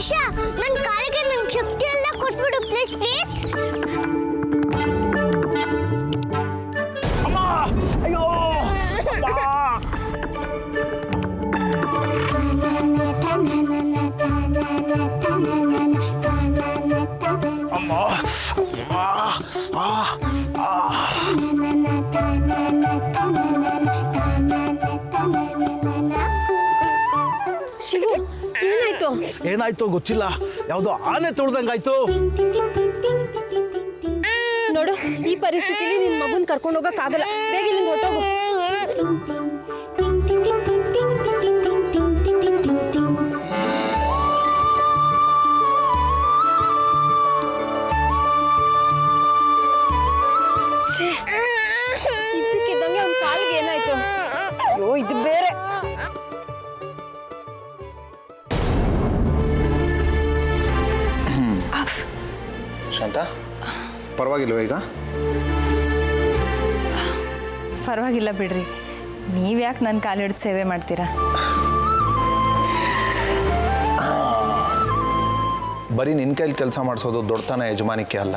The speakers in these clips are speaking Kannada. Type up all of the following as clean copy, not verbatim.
ಗಣೇಶ ನನ್ನ ಕಾಲಿಗೆ ನಿನ್ನ ಶಕ್ತಿ ಎಲ್ಲ ಕೊಟ್ಬಿಡು ಪ್ಲೀಸ್ ಅಮ್ಮ ಅಯ್ಯೋ ಅಮ್ಮ ಶಿವು ಏನಾಯ್ತು? ಏನಾಯ್ತು ಗೊತ್ತಿಲ್ಲ, ಯಾವುದೋ ಆನೆ ತೊಳ್ದಂಗಾಯ್ತು. ನೋಡು, ಈ ಪರಿಸ್ಥಿತಿಲಿ ನಿನ್ ಮಗುನ್ ಕರ್ಕೊಂಡು ಹೋಗಕ್ಕಾಗಲ್ಲ. ಬೇಗ ಇಲ್ಲಿಂದ ಹೊರಟೋಗು. ಇದ್ದಕ್ಕಿದ್ದಂಗೆ ಅವ್ನ ಕಾಲಿಗೆ ಏನಾಯ್ತು? ಅಯ್ಯೋ ಇದು ಬೇರೆ. ಶಾಂತ, ಪರವಾಗಿಲ್ವ ಈಗ? ಪರವಾಗಿಲ್ಲ ಬಿಡ್ರಿ, ನೀವ್ಯಾಕೆ ನನ್ನ ಕಾಲಿಡ್ದು ಸೇವೆ ಮಾಡ್ತೀರಾ? ಬರೀ ನಿನ್ನ ಕೈಲಿ ಕೆಲಸ ಮಾಡಿಸೋದು ದೊಡ್ಡತನ ಯಜಮಾನಿಕೆ ಅಲ್ಲ.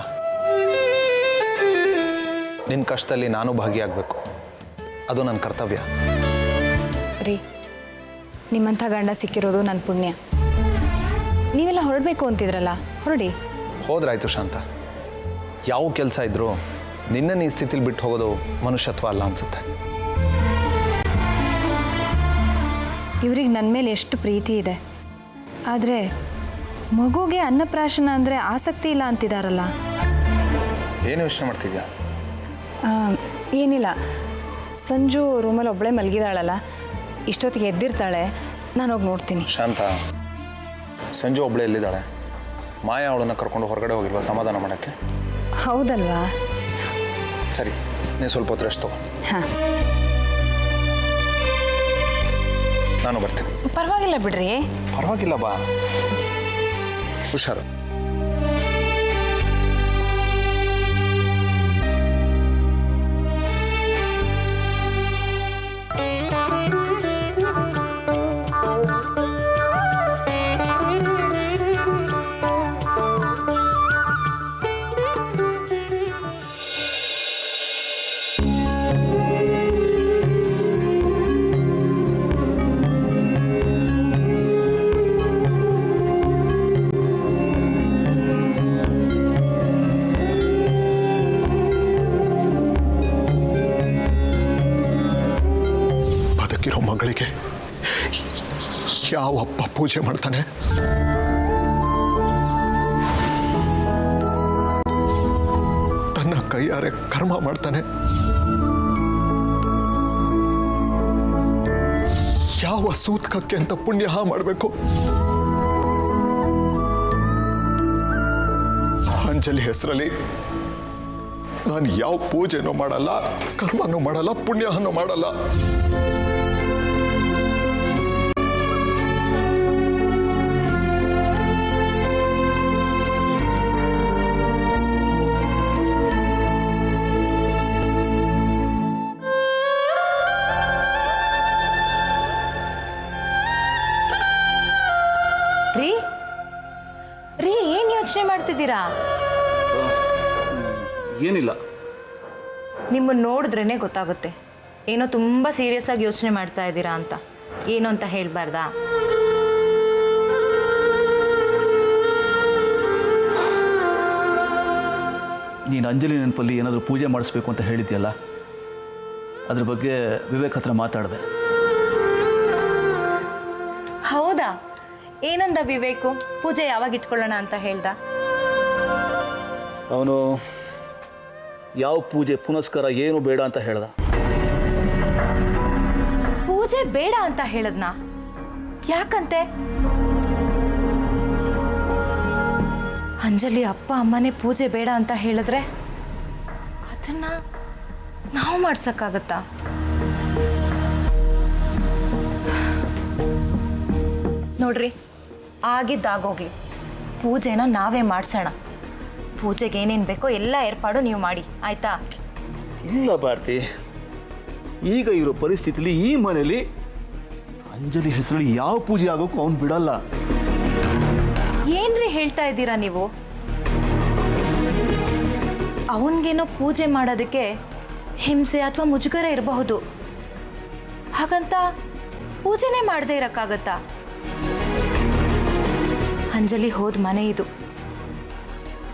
ನಿನ್ನ ಕಷ್ಟದಲ್ಲಿ ನಾನು ಭಾಗಿಯಾಗಬೇಕು, ಅದು ನನ್ನ ಕರ್ತವ್ಯ. ರೀ, ನಿಮ್ಮಂಥ ಗಂಡ ಸಿಕ್ಕಿರೋದು ನನ್ನ ಪುಣ್ಯ. ನೀವೆಲ್ಲ ಹೊರಡಬೇಕು ಅಂತಿದ್ರಲ್ಲ, ಹೊರಡಿ. ಹೋದ್ರಾಯ್ತು ಶಾಂತ. ಯಾವ ಕೆಲಸ ಇದ್ರೂ ನಿನ್ನನ್ನು ಈ ಸ್ಥಿತಿಲಿ ಬಿಟ್ಟು ಹೋಗೋದು ಮನುಷ್ಯತ್ವ ಅಲ್ಲ ಅನ್ಸುತ್ತೆ. ಇವ್ರಿಗೆ ನನ್ನ ಮೇಲೆ ಎಷ್ಟು ಪ್ರೀತಿ ಇದೆ, ಆದರೆ ಮಗುಗೆ ಅನ್ನಪ್ರಾಶನ ಅಂದರೆ ಆಸಕ್ತಿ ಇಲ್ಲ ಅಂತಿದಾರಲ್ಲ. ಏನು ಯೋಚನೆ ಮಾಡ್ತಿದ್ಯಾ? ಏನಿಲ್ಲ, ಸಂಜು ರೂಮಲ್ಲಿ ಒಬ್ಬಳೇ ಮಲಗಿದಾಳಲ್ಲ, ಇಷ್ಟೊತ್ತಿಗೆ ಎದ್ದಿರ್ತಾಳೆ, ನಾನು ಹೋಗಿ ನೋಡ್ತೀನಿ. ಶಾಂತ, ಸಂಜು ಒಬ್ಬಳೇ ಎಲ್ಲಿದ್ದಾಳೆ? ಮಾಯಾ ಅವಳನ್ನು ಕರ್ಕೊಂಡು ಹೊರಗಡೆ ಹೋಗಿಲ್ವಾ ಸಮಾಧಾನ ಮಾಡೋಕ್ಕೆ? ಹೌದಲ್ವಾ? ಸರಿ, ನೀನು ಸ್ವಲ್ಪ ಹೊತ್ತು ರೆಸ್ಟ್ ತಗೋ. ಹಾಂ, ನಾನು ಬರ್ತೀನಿ. ಪರವಾಗಿಲ್ಲ ಬಿಡ್ರಿ. ಪರವಾಗಿಲ್ಲ, ಬಾ, ಹುಷಾರು. ಮಗಳಿಗೆ ಯಾವ ಅಪ್ಪ ಪೂಜೆ ಮಾಡ್ತಾನೆ? ತನ್ನ ಕೈಯಾರೆ ಕರ್ಮ ಮಾಡ್ತಾನೆ? ಯಾವ ಸೂತ್ಕಕ್ಕೆ ಅಂತ ಪುಣ್ಯ ಮಾಡಬೇಕು? ಅಂಜಲಿ ಹೆಸರಲ್ಲಿ ನಾನು ಯಾವ ಪೂಜೆನೂ ಮಾಡಲ್ಲ, ಕರ್ಮನೂ ಮಾಡಲ್ಲ, ಪುಣ್ಯನೂ ಮಾಡಲ್ಲ. ರೀ, ಏನ್ ಯೋಚನೆ ಮಾಡ್ತಿದ್ದೀರಾ? ಏನಿಲ್ಲ, ನಿಮ್ಮನ್ನು ನೋಡಿದ್ರೇ ಗೊತ್ತಾಗುತ್ತೆ ಏನೋ ತುಂಬ ಸೀರಿಯಸ್ ಆಗಿ ಯೋಚನೆ ಮಾಡ್ತಾ ಇದ್ದೀರಾ ಅಂತ. ಏನು ಅಂತ ಹೇಳ್ಬಾರ್ದಾ? ನೀನು ಅಂಜಲಿ ನೆನಪಲ್ಲಿ ಏನಾದರೂ ಪೂಜೆ ಮಾಡಿಸ್ಬೇಕು ಅಂತ ಹೇಳಿದ್ಯಲ್ಲ, ಅದ್ರ ಬಗ್ಗೆ ವಿವೇಕ್ ಹತ್ರ ಮಾತಾಡಿದೆ. ಹೌದಾ? ಏನಂದ ವಿವೇಕು? ಪೂಜೆ ಯಾವಾಗ ಇಟ್ಕೊಳ್ಳೋಣ ಅಂತ ಹೇಳ್ದ? ಅವನು ಯಾವ ಪೂಜೆ ಪುನಸ್ಕಾರ ಏನು ಬೇಡ ಅಂತ ಹೇಳ್ದ. ಪೂಜೆ ಬೇಡ ಅಂತ ಹೇಳದ್ನಾ? ಯಾಕಂತೆ? ಅಂಜಲಿ ಅಪ್ಪ ಅಮ್ಮನೇ ಪೂಜೆ ಬೇಡ ಅಂತ ಹೇಳಿದ್ರೆ ಅದನ್ನ ನಾವು ಮಾಡ್ಸಕ್ಕಾಗತ್ತಾ? ನೋಡ್ರಿ, ಆಗಿದ್ದಾಗೋಗ್ಲಿ, ಪೂಜೆನ ನಾವೇ ಮಾಡ್ಸೋಣ. ಪೂಜೆಗೆ ಏನೇನು ಬೇಕೋ ಎಲ್ಲ ಏರ್ಪಾಡು ನೀವು ಮಾಡಿ, ಆಯ್ತಾ? ಇಲ್ಲ ಭಾರತಿ, ಈಗ ಇರೋ ಪರಿಸ್ಥಿತಿಲಿ ಈ ಮನೇಲಿ ಅಂಜಲಿ ಹೆಸರಲ್ಲಿ ಯಾವ ಪೂಜೆ ಆಗೋಕ್ಕೂ ಅವನು ಬಿಡಲ್ಲ. ಏನ್ರಿ ಹೇಳ್ತಾ ಇದ್ದೀರಾ ನೀವು? ಅವನಿಗೇನೋ ಪೂಜೆ ಮಾಡೋದಕ್ಕೆ ಹಿಂಸೆ ಅಥವಾ ಮುಜುಗರ ಇರಬಹುದು, ಹಾಗಂತ ಪೂಜೆನೇ ಮಾಡದೇ ಇರೋಕ್ಕಾಗತ್ತಾ? ಅಂಜಲಿ ಹೋದ ಮನೆ ಇದು.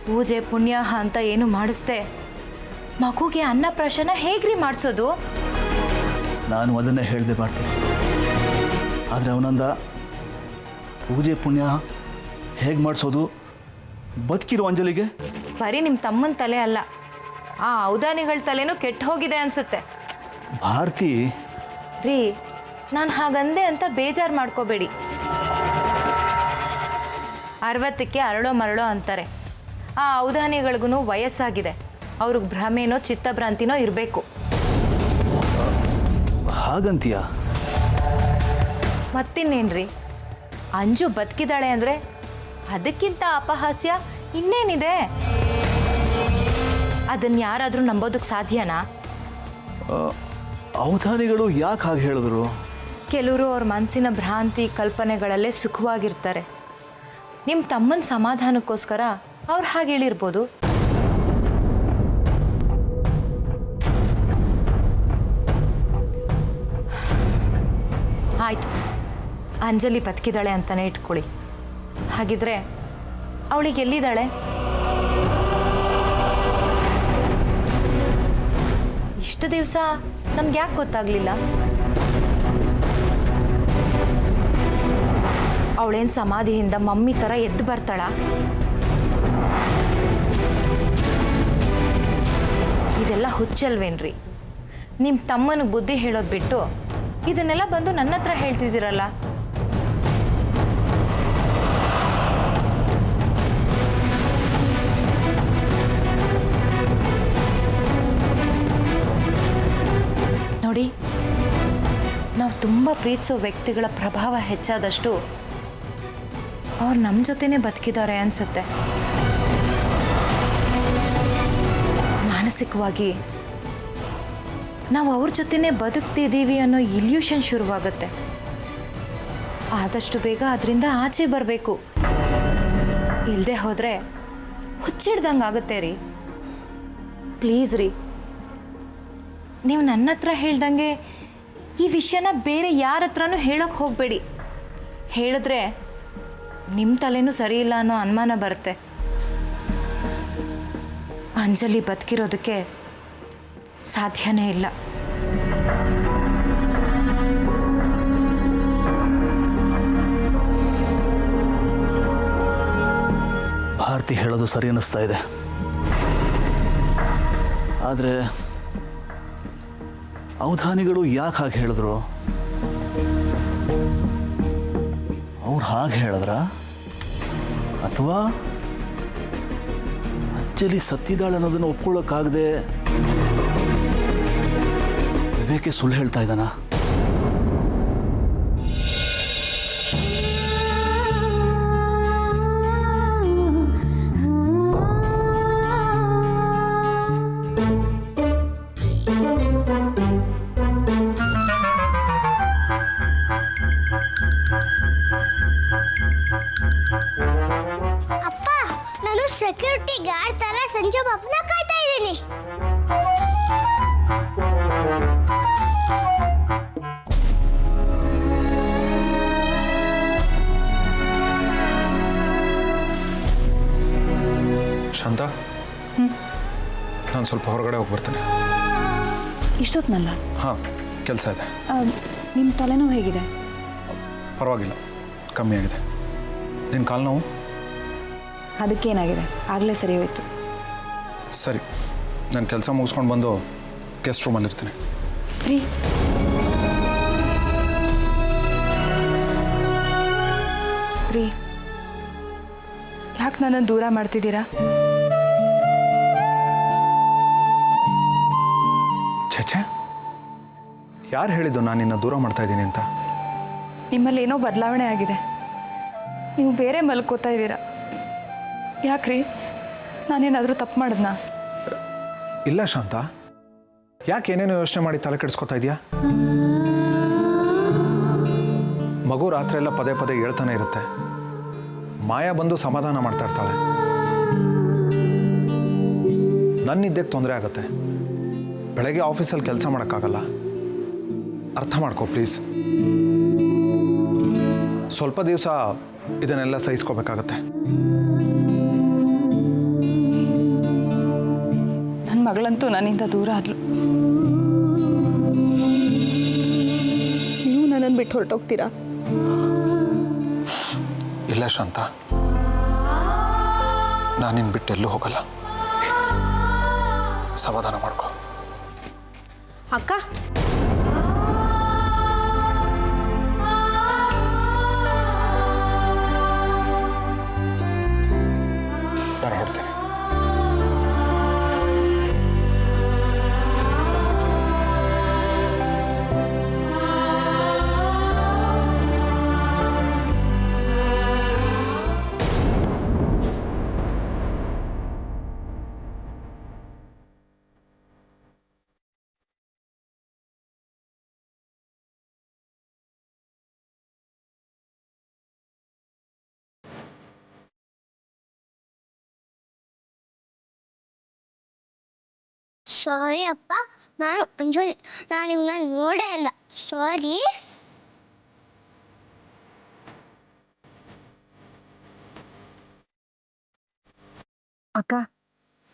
ಪೂಜೆ ಪುಣ್ಯ ಅಂತ ಏನು ಮಾಡಿಸ್ದೆ ಮಗುಗೆ ಅನ್ನಪ್ರಾಶನ ಹೇಗ್ರಿ ಮಾಡಿಸೋದು? ನಾನು ಅದನ್ನೇ ಹೇಳಿದೆ ಮಾಡ್ತೀನಿ. ಆದರೆ ಅವನಂದ ಪೂಜೆ ಪುಣ್ಯ ಹೇಗೆ ಮಾಡಿಸೋದು? ಬದುಕಿರೋ ಅಂಜಲಿಗೆ ಬರೀ ನಿಮ್ಮ ತಮ್ಮನ ತಲೆ ಅಲ್ಲ, ಆ ಔದಾನಿಗಳ ತಲೆನೂ ಕೆಟ್ಟು ಹೋಗಿದೆ ಅನ್ಸುತ್ತೆ. ಭಾರತಿ ರೀ, ನಾನು ಹಾಗಂದೆ ಅಂತ ಬೇಜಾರು ಮಾಡ್ಕೋಬೇಡಿ. 60ಕ್ಕೆ ಅರಳೋ ಮರಳೋ ಅಂತಾರೆ. ಆ ಔದಾನಿಗಳಿಗೂ ವಯಸ್ಸಾಗಿದೆ. ಅವ್ರಿಗೆ ಭ್ರಮೆನೋ ಚಿತ್ತಭ್ರಾಂತಿನೋ ಇರಬೇಕು. ಹಾಗಂತೀಯ? ಮತ್ತಿನ್ನೇನ್ರಿ, ಅಂಜು ಬದುಕಿದಾಳೆ ಅಂದರೆ ಅದಕ್ಕಿಂತ ಅಪಹಾಸ್ಯ ಇನ್ನೇನಿದೆ? ಅದನ್ನು ಯಾರಾದರೂ ನಂಬೋದಕ್ಕೆ ಸಾಧ್ಯನಾ? ಅವಧಾನಿಗಳು ಯಾಕೆ ಹಾಗೆ ಹೇಳಿದ್ರು? ಕೆಲವರು ಅವ್ರ ಮನಸ್ಸಿನ ಭ್ರಾಂತಿ ಕಲ್ಪನೆಗಳಲ್ಲೇ ಸುಖವಾಗಿರ್ತಾರೆ. ನಿಮ್ಮ ತಮ್ಮನ ಸಮಾಧಾನಕ್ಕೋಸ್ಕರ ಅವ್ರು ಹಾಗೆ ಹೇಳಿರ್ಬೋದು. ಆಯಿತು, ಅಂಜಲಿ ಬದುಕಿದ್ದಾಳೆ ಅಂತಲೇ ಇಟ್ಕೊಳ್ಳಿ. ಹಾಗಿದ್ರೆ ಅವಳಿಗೆ ಎಲ್ಲಿದ್ದಾಳೆ? ಇಷ್ಟು ದಿವಸ ನಮ್ಗೆ ಯಾಕೆ ಗೊತ್ತಾಗಲಿಲ್ಲ? ಅವಳೇನು ಸಮಾಧಿಯಿಂದ ಮಮ್ಮಿ ಥರ ಎದ್ದು ಬರ್ತಾಳ? ಇದೆಲ್ಲ ಹುಚ್ಚಲ್ವೇನ್ರಿ? ನಿಮ್ಮ ತಮ್ಮನಿಗೆ ಬುದ್ಧಿ ಹೇಳೋದು ಬಿಟ್ಟು ಇದನ್ನೆಲ್ಲ ಬಂದು ನನ್ನ ಹತ್ರ ಹೇಳ್ತಿದ್ದೀರಲ್ಲ. ನೋಡಿ, ನಾವು ತುಂಬ ಪ್ರೀತಿಸೋ ವ್ಯಕ್ತಿಗಳ ಪ್ರಭಾವ ಹೆಚ್ಚಾದಷ್ಟು ಅವ್ರು ನಮ್ಮ ಜೊತೆನೇ ಬದುಕಿದ್ದಾರೆ ಅನ್ಸುತ್ತೆ. ಮಾನಸಿಕವಾಗಿ ನಾವು ಅವ್ರ ಜೊತೆನೇ ಬದುಕ್ತಿದ್ದೀವಿ ಅನ್ನೋ ಇಲ್ಯೂಷನ್ ಶುರುವಾಗುತ್ತೆ. ಆದಷ್ಟು ಬೇಗ ಅದರಿಂದ ಆಚೆ ಬರಬೇಕು. ಇಲ್ಲದೆ ಹೋದರೆ ಹುಚ್ಚಿಡ್ದಂಗೆ ಆಗುತ್ತೆ ರೀ. ಪ್ಲೀಸ್ ರೀ, ನೀವು ನನ್ನ ಹತ್ರ ಹೇಳ್ದಂಗೆ ಈ ವಿಷಯನ ಬೇರೆ ಯಾರ ಹತ್ರನೂ ಹೇಳೋಕ್ಕೆ ಹೋಗಬೇಡಿ. ಹೇಳಿದ್ರೆ ನಿಮ್ಮ ತಲೆನೂ ಸರಿ ಇಲ್ಲ ಅನ್ನೋ ಅನುಮಾನ ಬರುತ್ತೆ. ಅಂಜಲಿ ಬದುಕಿರೋದಕ್ಕೆ ಸಾಧ್ಯನೇ ಇಲ್ಲ. ಭಾರತಿ ಹೇಳೋದು ಸರಿ ಅನ್ನಿಸ್ತಾ ಇದೆ. ಆದರೆ ಅವಧಾನಿಗಳು ಯಾಕೆ ಹಾಗೆ ಹೇಳಿದ್ರು? ಅವ್ರು ಹಾಗೆ ಹೇಳಿದ್ರ ಅಥವಾ ಅಂಜಲಿ ಸತ್ತಿದ್ದಾಳೆ ಅನ್ನೋದನ್ನು ಒಪ್ಕೊಳ್ಳೋಕ್ಕಾಗದೆ ವಿವೇಕೆ ಸುಳ್ಳು ಹೇಳ್ತಾ ಇದ್ದಾನ? ಅಪ್ಪ, ನಾನು ಸೆಕ್ಯೂರಿಟಿ ಗಾರ್ಡ್ ತರ ಸಂಜು ಬಾಬುನ ಕಾಯ್ತಾ ಇದ್ದೀನಿ. ಶಾಂತ, ನಾನು ಸ್ವಲ್ಪ ಹೊರಗಡೆ ಹೋಗಿ ಬರ್ತೇನೆ. ಇಷ್ಟೊತ್ನಲ್ಲ? ಹಾಂ, ಕೆಲಸ ಇದೆ. ನಿಮ್ಮ ತಲೆನೋವು ಹೇಗಿದೆ? ಪರವಾಗಿಲ್ಲ, ಕಮ್ಮಿ ಆಗಿದೆ. ನಿನ್ನ ಕಾಲು ನೋವು? ಅದಕ್ಕೇನಾಗಿದೆ? ಆಗಲೇ ಸರಿ ಹೋಯ್ತು. ಸರಿ, ನಾನು ಕೆಲಸ ಮುಗಿಸ್ಕೊಂಡು ಬಂದು ಗೆಸ್ಟ್ ರೂಮಲ್ಲಿರ್ತೀನಿ. ರೀ, ರೀ, ಯಾಕೆ ನನ್ನನ್ನು ದೂರ ಮಾಡ್ತಿದ್ದೀರಾ? ಛೇ, ಯಾರು ಹೇಳಿದ್ದು ನಾನು ನಿನ್ನ ದೂರ ಮಾಡ್ತಾ ಇದ್ದೀನಿ ಅಂತ? ನಿಮ್ಮಲ್ಲಿ ಏನೋ ಬದಲಾವಣೆ ಆಗಿದೆ. ನೀವು ಬೇರೆ ಮಲ್ಕೋತಾ ಇದ್ದೀರಾ. ಯಾಕ್ರಿ, ನಾನೇನಾದರೂ ತಪ್ಪು ಮಾಡಿದ್ನಾ? ಇಲ್ಲ ಶಾಂತ, ಯಾಕೆ ಏನೇನೋ ಯೋಚನೆ ಮಾಡಿ ತಲೆ ಕೆಡಿಸ್ಕೊತಾ ಇದೆಯಾ? ಮಗು ರಾತ್ರಿ ಎಲ್ಲ ಪದೇ ಪದೇ ಹೇಳ್ತಾನೆ ಇರುತ್ತೆ. ಮಾಯಾ ಬಂದು ಸಮಾಧಾನ ಮಾಡ್ತಾ ಇರ್ತಾಳೆ. ನನ್ನ ನಿದ್ದೆಗೆ ತೊಂದರೆ ಆಗುತ್ತೆ. ಬೆಳಗ್ಗೆ ಆಫೀಸಲ್ಲಿ ಕೆಲಸ ಮಾಡೋಕ್ಕಾಗಲ್ಲ. ಅರ್ಥ ಮಾಡ್ಕೋ ಪ್ಲೀಸ್. ಸ್ವಲ್ಪ ದಿವಸ ಇದನ್ನೆಲ್ಲ ಸಹಿಸ್ಕೋಬೇಕಾಗತ್ತೆ. ನನ್ನ ಮಗಳಂತೂ ನನ್ನಿಂದ ದೂರ ಆದ್ಲು. ನೀವು ನನ್ನನ್ನು ಬಿಟ್ಟು ಹೊರಟೋಗ್ತೀರಾ? ಇಲ್ಲ ಶಾಂತ, ನಾನು ನಿನ್ನ ಬಿಟ್ಟು ಎಲ್ಲೂ ಹೋಗಲ್ಲ. ಸಮಾಧಾನ ಮಾಡ್ಕೋ. ಅಕ್ಕ, ನಾನು ಹೊಡ್ತೀನಿ. ಸಾರಿ ಅಪ್ಪ, ನಾನು ಅಂಜಲಿ, ನಾನು ನಿಮ್ಮನ್ನ ನೋಡೇ ಇಲ್ಲ. ಸಾರಿ. ಅಕ್ಕ,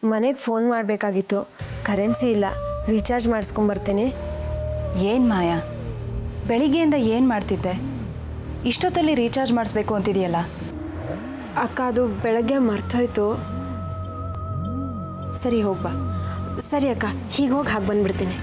ಮನೆಗೆ ಫೋನ್ ಮಾಡಬೇಕಾಗಿತ್ತು. ಕರೆನ್ಸಿ ಇಲ್ಲ, ರೀಚಾರ್ಜ್ ಮಾಡಿಸ್ಕೊಂಬರ್ತೀನಿ. ಏನು ಮಾಯಾ, ಬೆಳಿಗ್ಗೆಯಿಂದ ಏನು ಮಾಡ್ತಿದ್ದೆ? ಇಷ್ಟೊತ್ತಲ್ಲಿ ರೀಚಾರ್ಜ್ ಮಾಡಿಸ್ಬೇಕು ಅಂತಿದೆಯಲ್ಲ. ಅಕ್ಕ, ಅದು ಬೆಳಗ್ಗೆ ಮರ್ತೋಯ್ತು. ಸರಿ ಹೋಗ್ಬಾ. ಸರಿ ಅಕ್ಕ, ಹೀಗೆ ಹೋಗಿ ಹಾಗೆ ಬಂದ್ಬಿಡ್ತೀನಿ.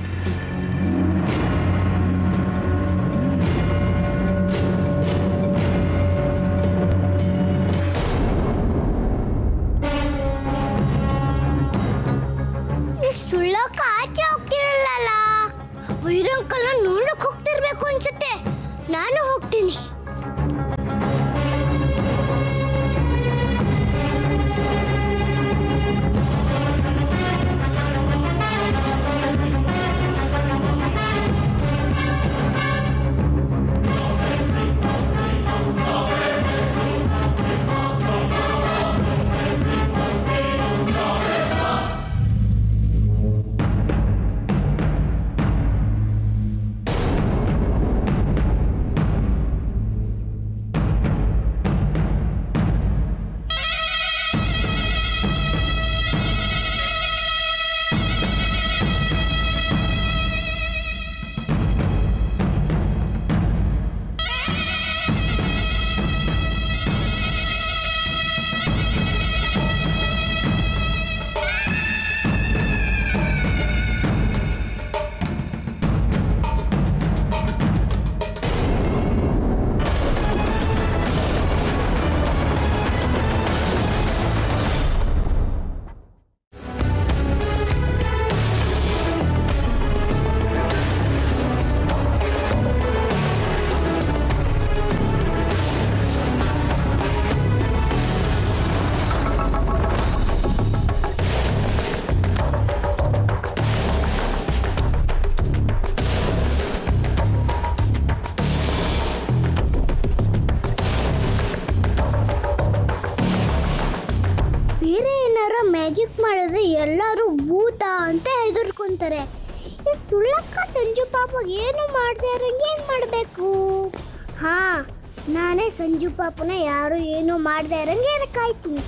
ಸುಳ್ಳಕ್ಕ ಆಚೆ ಹೋಗ್ತಿರಲ್ಲ, ವೈರಂಕಲ್ನ ನೋಡಕ್ ಹೋಗ್ತಿರ್ಬೇಕು ಅನ್ಸುತ್ತೆ. ನಾನು ಹೋಗ್ತೀನಿ. ಮ್ಯಾಜಿಕ್ ಮಾಡಿದ್ರೆ ಎಲ್ಲರೂ ಭೂತ ಅಂತ ಹೆದರ್ಕೊಂತಾರೆ. ಈ ಸುಳ್ಳಕ್ಕ ಸಂಜು ಪಾಪ ಏನು ಮಾಡದೆ ಇರಂಗೆ ಏನು ಮಾಡಬೇಕು? ಹಾ, ನಾನೇ ಸಂಜು ಪಾಪನ ಯಾರು ಏನು ಮಾಡದೆ ಇರಂಗೆ ಕಾಯ್ತೀನಿ.